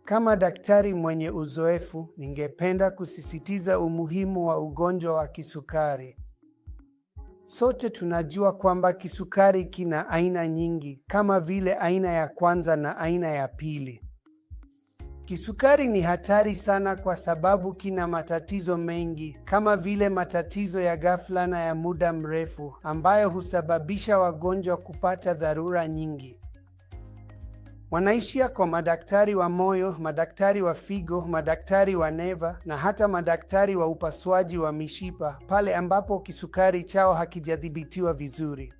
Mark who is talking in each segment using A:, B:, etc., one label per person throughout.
A: Kama daktari mwenye uzoefu, ningependa kusisitiza umuhimu wa ugonjwa wa kisukari. Sote tunajua kwamba kisukari kina aina nyingi, kama vile aina ya kwanza na aina ya pili. Kisukari ni hatari sana kwa sababu kina matatizo mengi, kama vile matatizo ya ghafla na ya muda mrefu, ambayo husababisha wagonjwa kupata dharura nyingi. Wanaishia kwa madaktari wa moyo, madaktari wa figo, madaktari wa neva na hata madaktari wa upasuaji wa mishipa pale ambapo kisukari chao hakijadhibitiwa vizuri.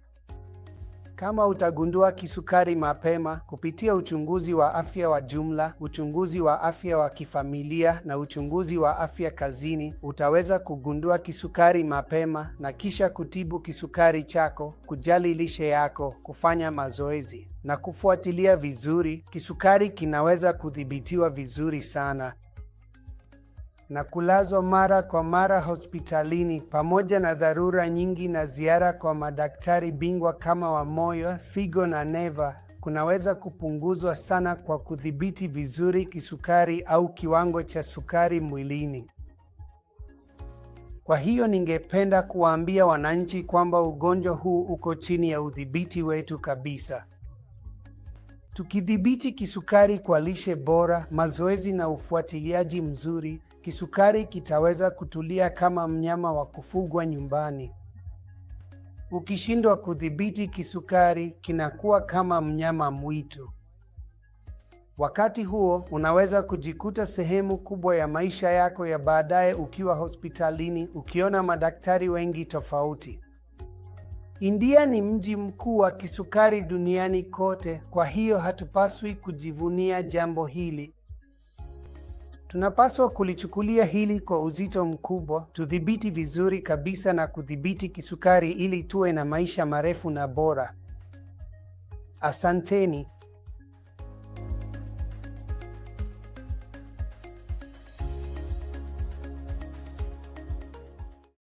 A: Kama utagundua kisukari mapema kupitia uchunguzi wa afya wa jumla, uchunguzi wa afya wa kifamilia na uchunguzi wa afya kazini, utaweza kugundua kisukari mapema na kisha kutibu kisukari chako, kujali lishe yako, kufanya mazoezi na kufuatilia vizuri. Kisukari kinaweza kudhibitiwa vizuri sana. Na kulazwa mara kwa mara hospitalini pamoja na dharura nyingi na ziara kwa madaktari bingwa kama wa moyo, figo na neva kunaweza kupunguzwa sana kwa kudhibiti vizuri kisukari au kiwango cha sukari mwilini. Kwa hiyo ningependa kuwaambia wananchi kwamba ugonjwa huu uko chini ya udhibiti wetu kabisa. Tukidhibiti kisukari kwa lishe bora, mazoezi na ufuatiliaji mzuri, kisukari kitaweza kutulia kama mnyama wa kufugwa nyumbani. Ukishindwa kudhibiti kisukari, kinakuwa kama mnyama mwitu. Wakati huo, unaweza kujikuta sehemu kubwa ya maisha yako ya baadaye ukiwa hospitalini, ukiona madaktari wengi tofauti. India ni mji mkuu wa kisukari duniani kote, kwa hiyo hatupaswi kujivunia jambo hili. Tunapaswa kulichukulia hili kwa uzito mkubwa, tudhibiti vizuri kabisa na kudhibiti kisukari ili tuwe na maisha marefu na bora. Asanteni.